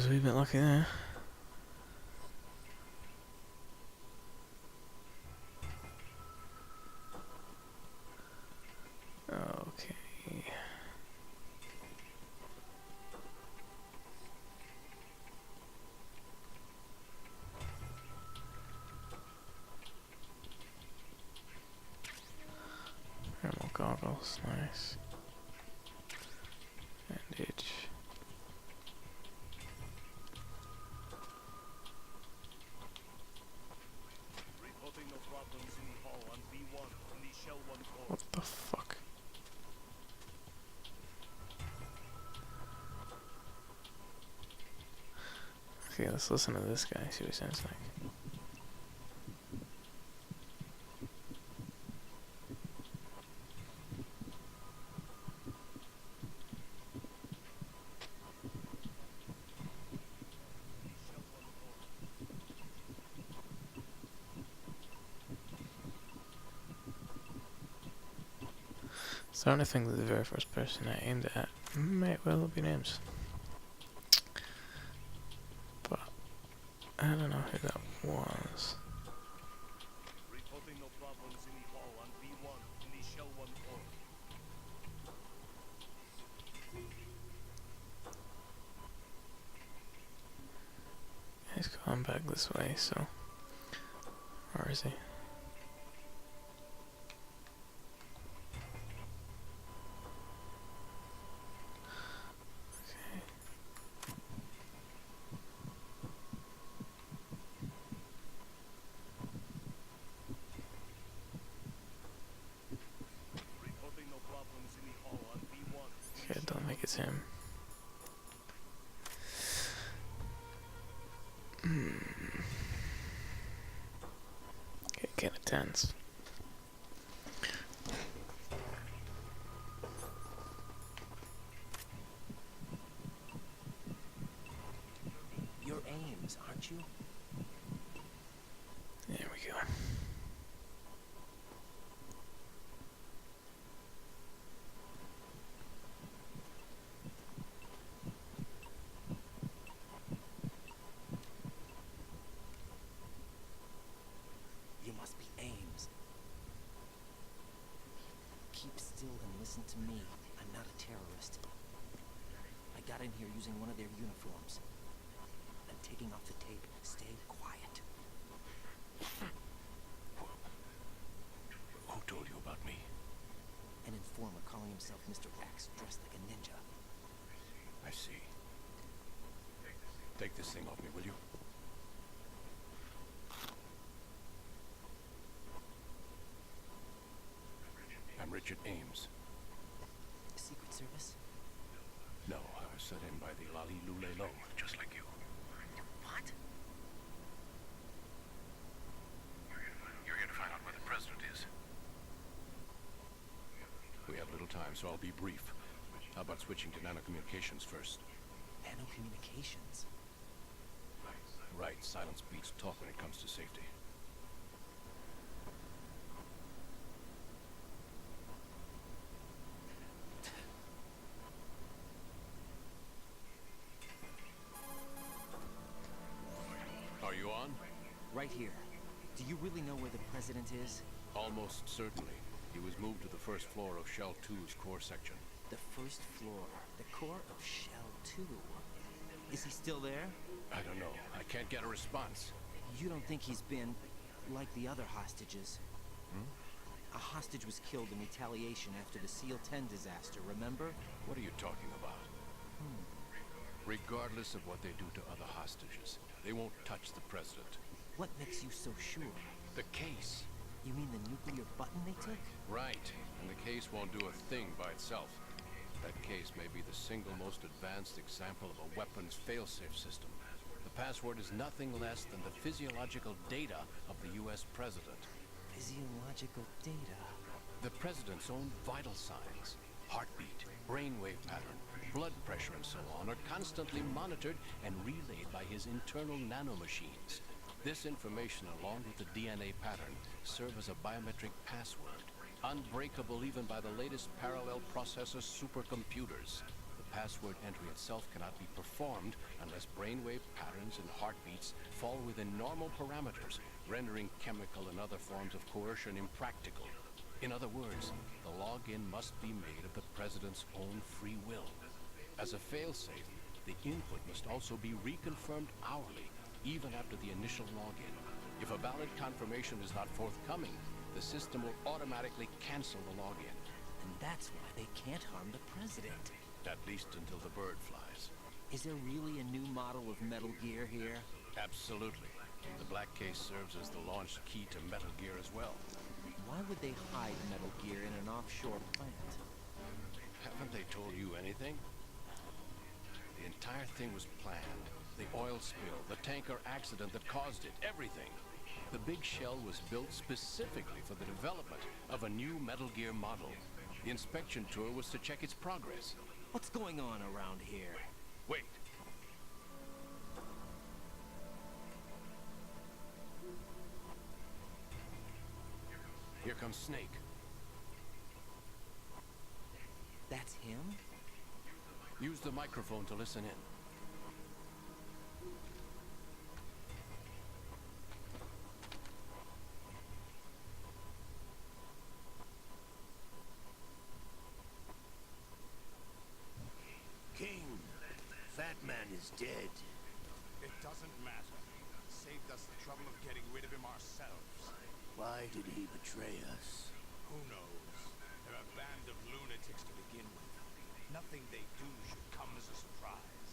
was a wee bit lucky there. Okay. Thermal goggles, nice. Bandage. What the fuck? Okay, let's listen to this guy, see what he sounds like. Starting to think that the very first person I aimed at might well have been Ames. But I don't know who that was. He's going back this way, so... Where is he? Okay, I don't think it's him. Okay, kinda tense. You're Ames, aren't you? There we go. You must be Ames. Keep still and listen to me. I'm not a terrorist. I got in here using one of their uniforms. I'm taking off the tape. Stay quiet. Who told you about me? An informer calling himself Mr. X, dressed like a ninja. I see. Take this thing off me, will you? I'm Richard Ames. Secret Service? No, I was set in by the Lali Lule Lo, just like you. What? You're here to find out where the president is. We have little time, so I'll be brief. How about switching to nanocommunications first? Nanocommunications? Right, silence beats talk when it comes to safety. Are you on? Right here. Do you really know where the president is? Almost certainly. He was moved to the first floor of Shell 2's core section. The first floor. The core of Shell 2. Is he still there? I don't know. I can't get a response. You don't think he's been like the other hostages? Hmm? A hostage was killed in retaliation after the SEAL 10 disaster, remember? What are you talking about? Regardless of what they do to other hostages, they won't touch the president. What makes you so sure? The case. You mean the nuclear button they took? Right. And the case won't do a thing by itself. That case may be the single most advanced example of a weapons failsafe system. The password is nothing less than the physiological data of the US president. Physiological data? The president's own vital signs, heartbeat, brainwave pattern, blood pressure and so on are constantly monitored and relayed by his internal nanomachines. This information, along with the DNA pattern, serve as a biometric password, unbreakable even by the latest parallel processor supercomputers. The password entry itself cannot be performed unless brainwave patterns and heartbeats fall within normal parameters, rendering chemical and other forms of coercion impractical. In other words, the login must be made of the president's own free will. As a failsafe, the input must also be reconfirmed hourly, even after the initial login. If a valid confirmation is not forthcoming, the system will automatically cancel the login. And that's why they can't harm the president. At least until the bird flies. Is there really a new model of Metal Gear here? Absolutely. The black case serves as the launch key to Metal Gear as well. Why would they hide Metal Gear in an offshore plant? Haven't they told you anything? The entire thing was planned. The oil spill, the tanker accident that caused it, everything. The big shell was built specifically for the development of a new Metal Gear model. The inspection tour was to check its progress. What's going on around here? Wait. Here comes Snake. That's him? Use the microphone to listen in. King, Fat Man is dead. It doesn't matter. Saved us the trouble of getting rid of him ourselves. Why did he betray us? Who knows? They're a band of lunatics to begin with. Nothing they do should come as a surprise.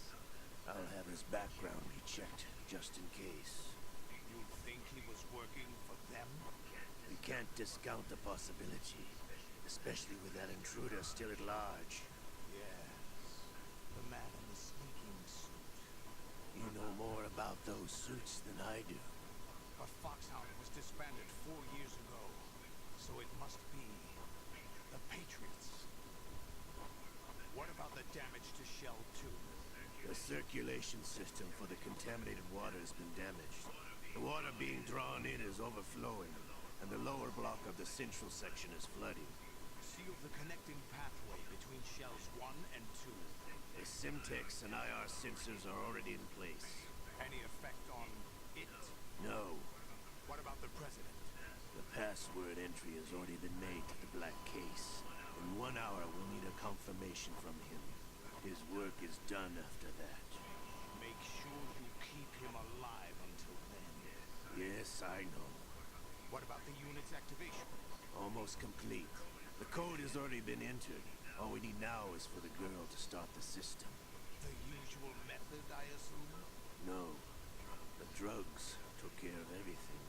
I'll have his background rechecked, just in case. You think he was working for them? We can't discount the possibility, especially with that intruder still at large. Yes. The man in the sneaking suit. You know more about those suits than I do. But Foxhound was disbanded 4 years ago. So it must be the Patriots. What about the damage to Shell 2? The circulation system for the contaminated water has been damaged. The water being drawn in is overflowing, and the lower block of the central section is flooding. Seal the connecting pathway between Shells 1 and 2. The Simtex and IR sensors are already in place. Any effect on it? No. What about the president? The password entry has already been made to the black case. In 1 hour, we'll need a confirmation from him. His work is done after that. Make sure you keep him alive until then. Yes, I know. What about the unit's activation? Almost complete. The code has already been entered. All we need now is for the girl to start the system. The usual method, I assume? No. The drugs took care of everything.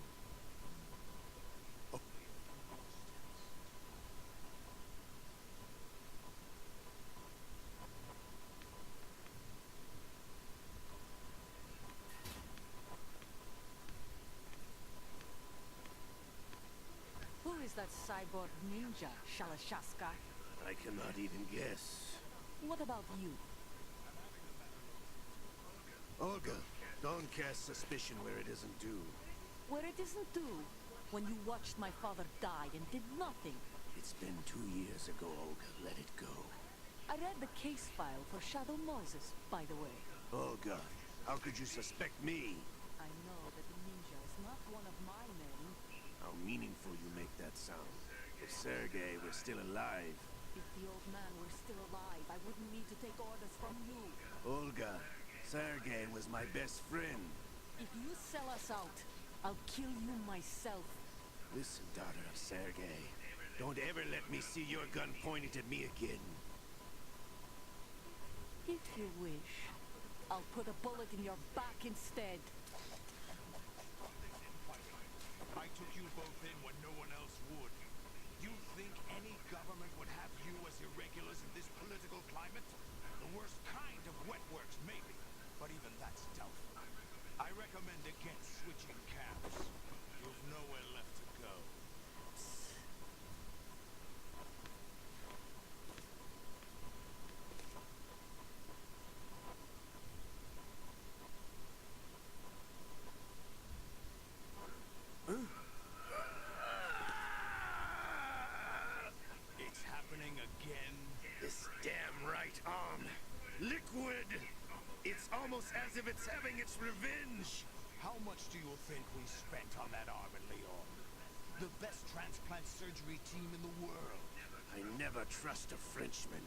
Who is that cyborg ninja, Shalashaska? I cannot even guess. What about you? Olga, don't cast suspicion where it isn't due. Where it isn't due, when you watched my father die and did nothing. It's been 2 years ago, Olga. Let it go. I read the case file for Shadow Moses, by the way. Olga, how could you suspect me? I know that the ninja is not one of my men. How meaningful you make that sound. If Sergei were still alive... If the old man were still alive, I wouldn't need to take orders from you. Olga, Sergei was my best friend. If you sell us out, I'll kill you myself. Listen, daughter of Sergei. Don't ever let me see your gun pointed at me again. If you wish, I'll put a bullet in your back instead. I took you both in when no one else would. You think any government would have you as irregulars in this political climate? The worst kind of wet works, maybe. But even that's doubtful. I recommend against switching camps. You've nowhere left to go. It's happening again. This damn right arm. almost as if it's having its revenge. How much do you think we spent on that armor, Leon? The best transplant surgery team in the world. I never trust a Frenchman.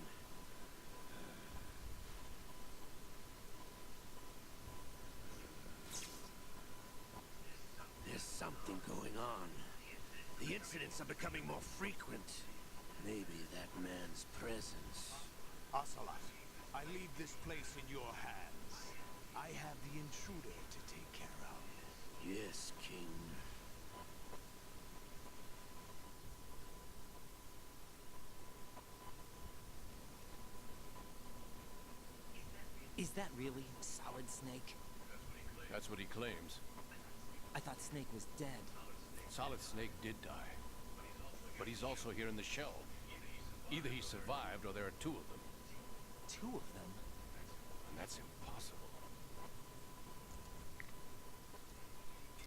There's something going on. The incidents are becoming more frequent. Maybe that man's presence. Ocelot, I leave this place in your hands. I have the intruder to take care of. Yes, King. Is that really Solid Snake? That's what he claims. I thought Snake was dead. Solid Snake did die. But he's also here in the shell. Either he survived or there are two of them. Two of them?